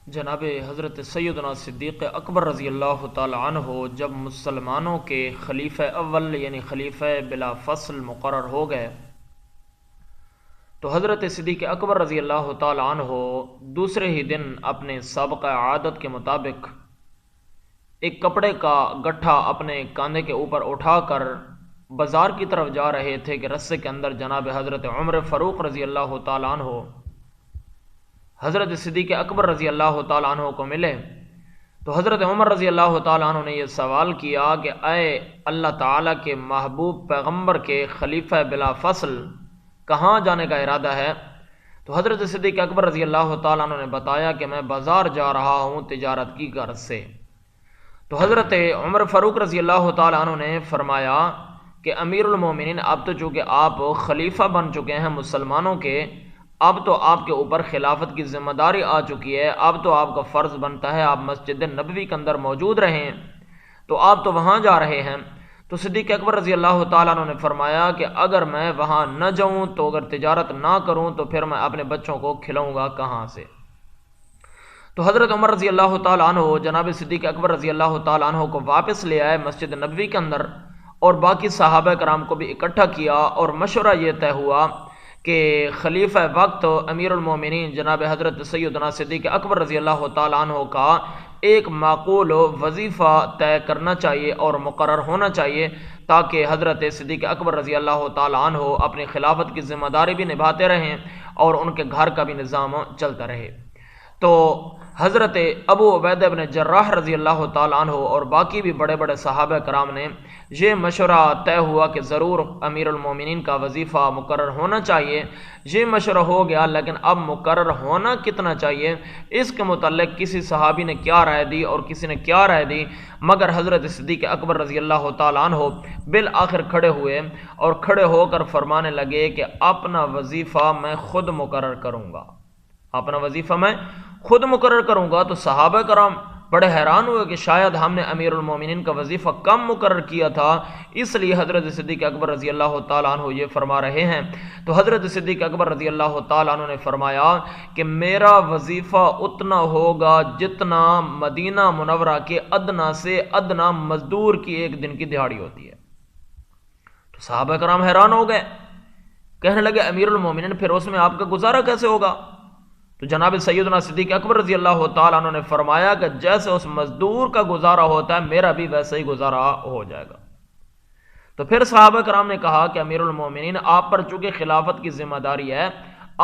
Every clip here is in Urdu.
جناب حضرت سیدنا صدیق اکبر رضی اللہ تعالی عنہ جب مسلمانوں کے خلیفہ اول یعنی خلیفہ بلا فصل مقرر ہو گئے تو حضرت صدیق اکبر رضی اللہ تعالی عنہ دوسرے ہی دن اپنے سابقہ عادت کے مطابق ایک کپڑے کا گٹھا اپنے کاندھے کے اوپر اٹھا کر بازار کی طرف جا رہے تھے کہ رستے کے اندر جناب حضرت عمر فاروق رضی اللہ تعالی عنہ حضرت صدیق اکبر رضی اللہ تعالیٰ عنہ کو ملے تو حضرت عمر رضی اللہ تعالیٰ عنہ نے یہ سوال کیا کہ اے اللہ تعالیٰ کے محبوب پیغمبر کے خلیفہ بلا فصل کہاں جانے کا ارادہ ہے؟ تو حضرت صدیق اکبر رضی اللہ تعالیٰ عنہ نے بتایا کہ میں بازار جا رہا ہوں تجارت کی غرض سے۔ تو حضرت عمر فاروق رضی اللہ تعالیٰ عنہ نے فرمایا کہ امیر المومنین اب تو چونکہ آپ خلیفہ بن چکے ہیں مسلمانوں کے، اب تو آپ کے اوپر خلافت کی ذمہ داری آ چکی ہے، اب تو آپ کا فرض بنتا ہے آپ مسجد نبوی کے اندر موجود رہیں، تو آپ تو وہاں جا رہے ہیں۔ تو صدیق اکبر رضی اللہ تعالیٰ عنہ نے فرمایا کہ اگر میں وہاں نہ جاؤں تو اگر تجارت نہ کروں تو پھر میں اپنے بچوں کو کھلاؤں گا کہاں سے؟ تو حضرت عمر رضی اللہ تعالیٰ عنہ جناب صدیق اکبر رضی اللہ تعالیٰ عنہ کو واپس لے آئے مسجد نبوی کے اندر، اور باقی صحابہ کرام کو بھی اکٹھا کیا اور مشورہ یہ طے ہوا کہ خلیفہ وقت امیر المومنین جناب حضرت سیدنا صدیق اکبر رضی اللہ تعالیٰ عنہ کا ایک معقول وظیفہ طے کرنا چاہیے اور مقرر ہونا چاہیے، تاکہ حضرت صدیق اکبر رضی اللہ تعالیٰ عنہ اپنی خلافت کی ذمہ داری بھی نبھاتے رہیں اور ان کے گھر کا بھی نظام چلتا رہے۔ تو حضرت ابو عبیدہ بن جراح رضی اللہ تعالیٰ عنہ اور باقی بھی بڑے بڑے صحابہ کرام نے یہ مشورہ طے ہوا کہ ضرور امیر المومنین کا وظیفہ مقرر ہونا چاہیے۔ یہ مشورہ ہو گیا، لیکن اب مقرر ہونا کتنا چاہیے اس کے متعلق کسی صحابی نے کیا رائے دی اور کسی نے کیا رائے دی، مگر حضرت صدیق اکبر رضی اللہ تعالیٰ عنہ بالآخر کھڑے ہوئے اور کھڑے ہو کر فرمانے لگے کہ اپنا وظیفہ میں خود مقرر کروں گا، اپنا وظیفہ میں خود مقرر کروں گا۔ تو صحابہ کرام بڑے حیران ہوئے کہ شاید ہم نے امیر المومنین کا وظیفہ کم مقرر کیا تھا، اس لیے حضرت صدیق اکبر رضی اللہ تعالیٰ عنہ یہ فرما رہے ہیں۔ تو حضرت صدیق اکبر رضی اللہ تعالیٰ عنہ نے فرمایا کہ میرا وظیفہ اتنا ہوگا جتنا مدینہ منورہ کے ادنا سے ادنا مزدور کی ایک دن کی دہاڑی ہوتی ہے۔ تو صحابہ کرام حیران ہو گئے، کہنے لگے امیر المومنین پھر اس میں آپ کا گزارا کیسے ہوگا؟ تو جناب سیدنا صدیق اکبر رضی اللہ تعالیٰ عنہ نے فرمایا کہ جیسے اس مزدور کا گزارا ہوتا ہے میرا بھی ویسے ہی گزارا ہو جائے گا۔ تو پھر صحابہ کرام نے کہا کہ امیر المومنین آپ پر چونکہ خلافت کی ذمہ داری ہے،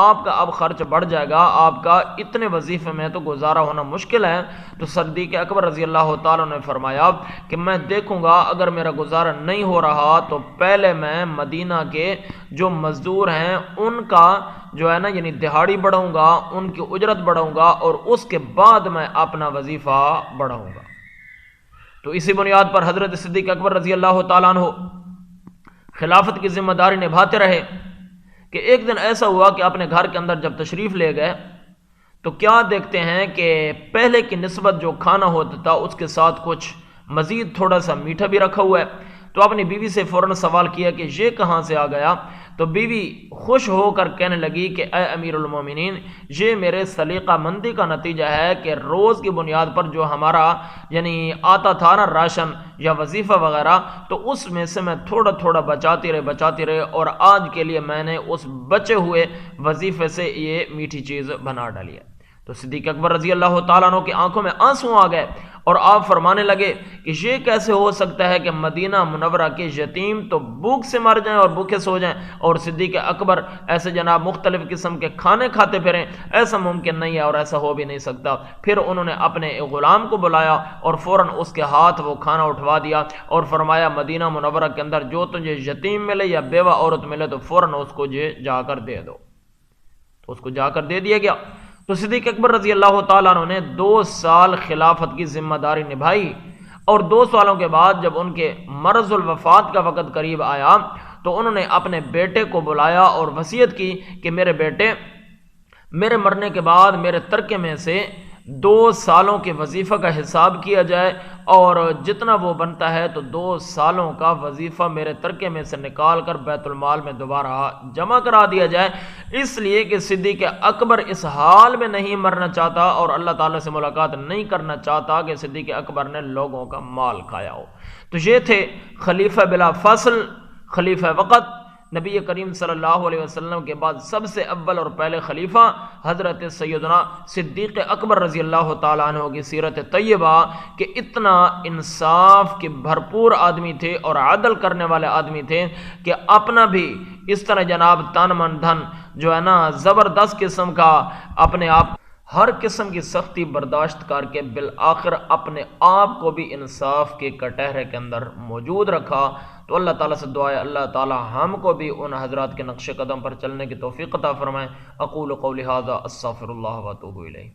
آپ کا اب خرچ بڑھ جائے گا، آپ کا اتنے وظیفے میں تو گزارا ہونا مشکل ہے۔ تو صدیق اکبر رضی اللہ تعالیٰ نے فرمایا کہ میں دیکھوں گا اگر میرا گزارا نہیں ہو رہا تو پہلے میں مدینہ کے جو مزدور ہیں ان کا جو ہے نا یعنی دہاڑی بڑھاؤں گا، ان کی اجرت بڑھاؤں گا، اور اس کے بعد میں اپنا وظیفہ بڑھاؤں گا۔ تو اسی بنیاد پر حضرت صدیق اکبر رضی اللہ تعالیٰ عنہ خلافت کی ذمہ داری نبھاتے رہے کہ ایک دن ایسا ہوا کہ اپنے گھر کے اندر جب تشریف لے گئے تو کیا دیکھتے ہیں کہ پہلے کی نسبت جو کھانا ہوتا تھا اس کے ساتھ کچھ مزید تھوڑا سا میٹھا بھی رکھا ہوا ہے۔ تو اپنی بیوی سے فوراً سوال کیا کہ یہ کہاں سے آ گیا؟ تو بیوی خوش ہو کر کہنے لگی کہ اے امیر المومنین یہ میرے سلیقہ مندی کا نتیجہ ہے کہ روز کی بنیاد پر جو ہمارا یعنی آتا تھا نا راشن یا وظیفہ وغیرہ، تو اس میں سے میں تھوڑا تھوڑا بچاتی رہے اور آج کے لیے میں نے اس بچے ہوئے وظیفے سے یہ میٹھی چیز بنا ڈالی ہے۔ تو صدیق اکبر رضی اللہ تعالیٰ عنہ کی آنکھوں میں آنسو آ گئے اور آپ فرمانے لگے کہ یہ کیسے ہو سکتا ہے کہ مدینہ منورہ کے یتیم تو بھوک سے مر جائیں اور بھوکے سو جائیں اور صدیق اکبر ایسے جناب مختلف قسم کے کھانے کھاتے پھریں؟ ایسا ممکن نہیں ہے اور ایسا ہو بھی نہیں سکتا۔ پھر انہوں نے اپنے غلام کو بلایا اور فوراً اس کے ہاتھ وہ کھانا اٹھوا دیا اور فرمایا مدینہ منورہ کے اندر جو تجھے یتیم ملے یا بیوہ عورت ملے تو فوراً اس کو جا کر دے دو۔ تو اس کو جا کر دے دیا گیا۔ تو صدیق اکبر رضی اللہ تعالیٰ عنہ نے 2 سال خلافت کی ذمہ داری نبھائی، اور 2 سالوں کے بعد جب ان کے مرض الوفات کا وقت قریب آیا تو انہوں نے اپنے بیٹے کو بلایا اور وصیت کی کہ میرے بیٹے، میرے مرنے کے بعد میرے ترکے میں سے 2 سالوں کے وظیفہ کا حساب کیا جائے اور جتنا وہ بنتا ہے تو 2 سالوں کا وظیفہ میرے ترکے میں سے نکال کر بیت المال میں دوبارہ جمع کرا دیا جائے، اس لیے کہ صدیق اکبر اس حال میں نہیں مرنا چاہتا اور اللہ تعالیٰ سے ملاقات نہیں کرنا چاہتا کہ صدیق اکبر نے لوگوں کا مال کھایا ہو۔ تو یہ تھے خلیفہ بلا فصل، خلیفہ وقت۔ نبی کریم صلی اللہ علیہ وسلم کے بعد سب سے اول اور پہلے خلیفہ حضرت سیدنا صدیق اکبر رضی اللہ تعالیٰ عنہ کی سیرت طیبہ کہ اتنا انصاف کے بھرپور آدمی تھے اور عدل کرنے والے آدمی تھے کہ اپنا بھی اس طرح جناب تن من دھن جو ہے نا زبردست قسم کا اپنے آپ ہر قسم کی سختی برداشت کر کے بالآخر اپنے آپ کو بھی انصاف کے کٹہرے کے اندر موجود رکھا۔ تو اللہ تعالیٰ سے دعا ہے اللہ تعالیٰ ہم کو بھی ان حضرات کے نقش قدم پر چلنے کی توفیق عطا فرمائے۔ اقول قولی ھذا استغفر اللہ و اتوب الیہ۔